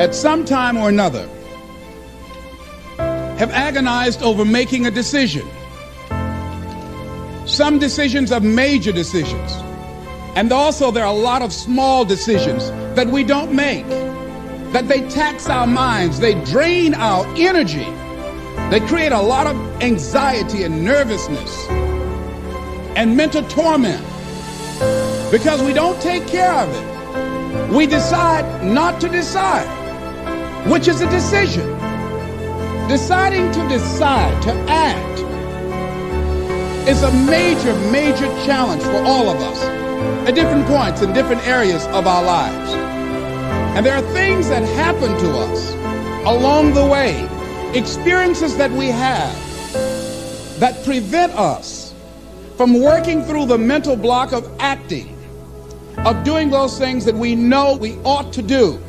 at some time or another, have agonized over making a decision. Some decisions are major decisions. And also there are a lot of small decisions that we don't make, that they tax our minds, they drain our energy, they create a lot of anxiety and nervousness and mental torment because we don't take care of it. We decide not to decide, which is a decision. Deciding to decide, to act, is a major, major challenge for all of us at different points in different areas of our lives. And there are things that happen to us along the way, experiences that we have that prevent us from working through the mental block of acting, of doing those things that we know we ought to do.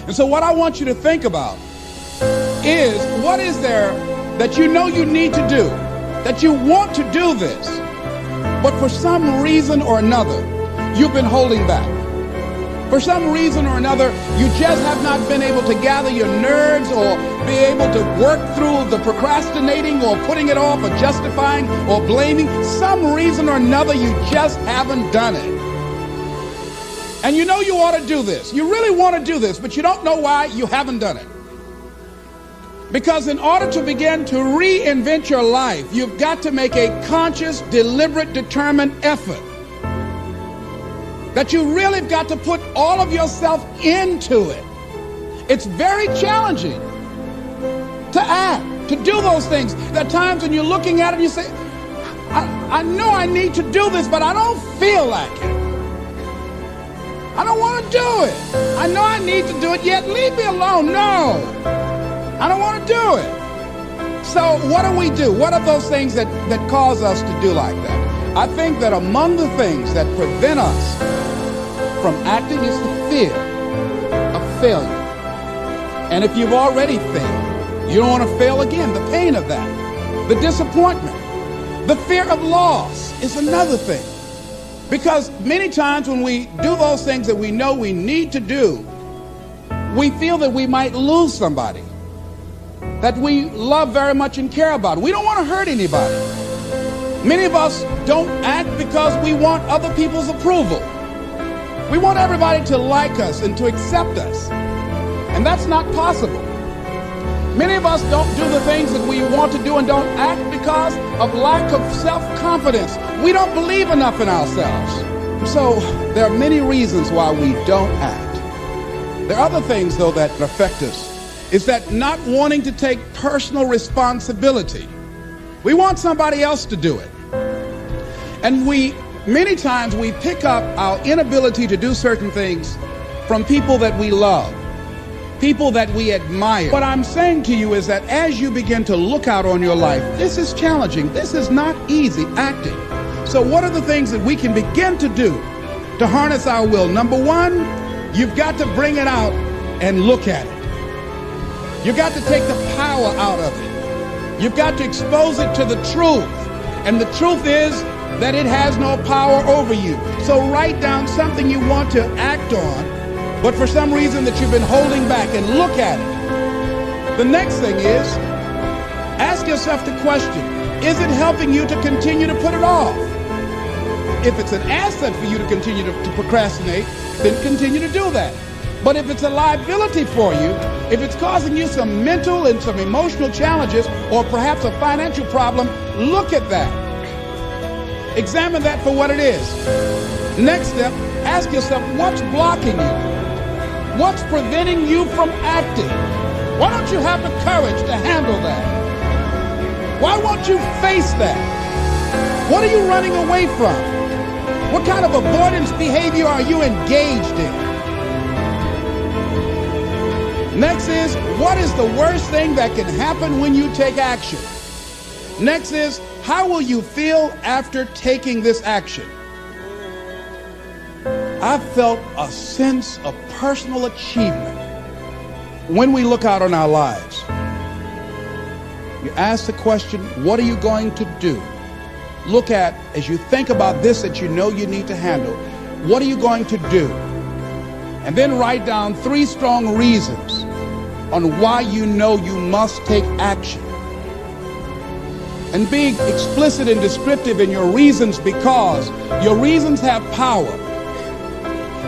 And so what I want you to think about is, what is there that you know you need to do, that you want to do this, but for some reason or another, you've been holding back. For some reason or another, you just have not been able to gather your nerves or be able to work through the procrastinating or putting it off or justifying or blaming. Some reason or another, you just haven't done it. And you know you ought to do this. You really want to do this, but you don't know why you haven't done it. Because in order to begin to reinvent your life, you've got to make a conscious, deliberate, determined effort. That you really have got to put all of yourself into it. It's very challenging to act, to do those things. There are times when you're looking at it and you say, I know I need to do this, but I don't feel like it. I don't want to do it. I know I need to do it, yet leave me alone. No. I don't want to do it. So what do? What are those things that cause us to do like that? I think that among the things that prevent us from acting is the fear of failure. And if you've already failed, you don't want to fail again. The pain of that, the disappointment, the fear of loss is another thing. Because many times when we do those things that we know we need to do, we feel that we might lose somebody that we love very much and care about. We don't want to hurt anybody. Many of us don't act because we want other people's approval. We want everybody to like us and to accept us. And that's not possible. Many of us don't do the things that we want to do and don't act because of lack of self-confidence. We don't believe enough in ourselves. So there are many reasons why we don't act. There are other things, though, that affect us. Is that not wanting to take personal responsibility. We want somebody else to do it. And many times we pick up our inability to do certain things from people that we love, people that we admire. What I'm saying to you is that as you begin to look out on your life, this is challenging. This is not easy acting. So what are the things that we can begin to do to harness our will? Number one, you've got to bring it out and look at it. You've got to take the power out of it. You've got to expose it to the truth. And the truth is that it has no power over you. So write down something you want to act on, but for some reason that you've been holding back, and look at it. The next thing is, ask yourself the question, is it helping you to continue to put it off? If it's an asset for you to continue to procrastinate, then continue to do that. But if it's a liability for you, if it's causing you some mental and some emotional challenges, or perhaps a financial problem, look at that. Examine that for what it is. Next step, ask yourself, what's blocking you? What's preventing you from acting? Why don't you have the courage to handle that? Why won't you face that? What are you running away from? What kind of avoidance behavior are you engaged in? Next is, what is the worst thing that can happen when you take action? Next is, how will you feel after taking this action? I've felt a sense of personal achievement when we look out on our lives. You ask the question, what are you going to do? Look at, as you think about this that you know you need to handle, what are you going to do? And then write down 3 strong reasons on why you know you must take action. And being explicit and descriptive in your reasons, because your reasons have power.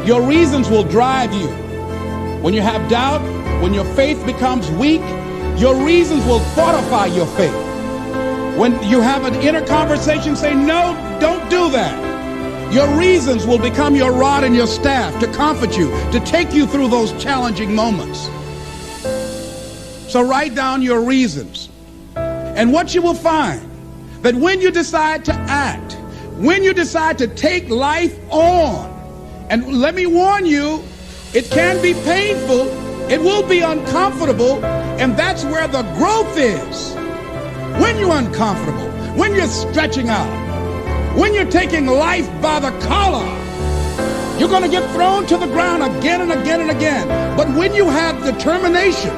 Your reasons will drive you. When you have doubt, when your faith becomes weak, your reasons will fortify your faith. When you have an inner conversation, say, no, don't do that. Your reasons will become your rod and your staff to comfort you, to take you through those challenging moments. So write down your reasons. And what you will find, that when you decide to act, when you decide to take life on, and let me warn you, it can be painful, it will be uncomfortable, and that's where the growth is. When you're uncomfortable, when you're stretching out, when you're taking life by the collar, you're going to get thrown to the ground again and again and again. But when you have determination,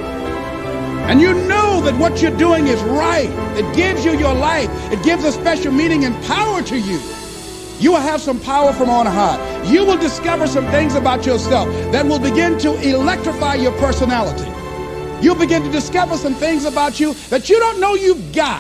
and you know that what you're doing is right, it gives you your life, it gives a special meaning and power to you. You will have some power from on high. You will discover some things about yourself that will begin to electrify your personality. You'll begin to discover some things about you that you don't know you've got.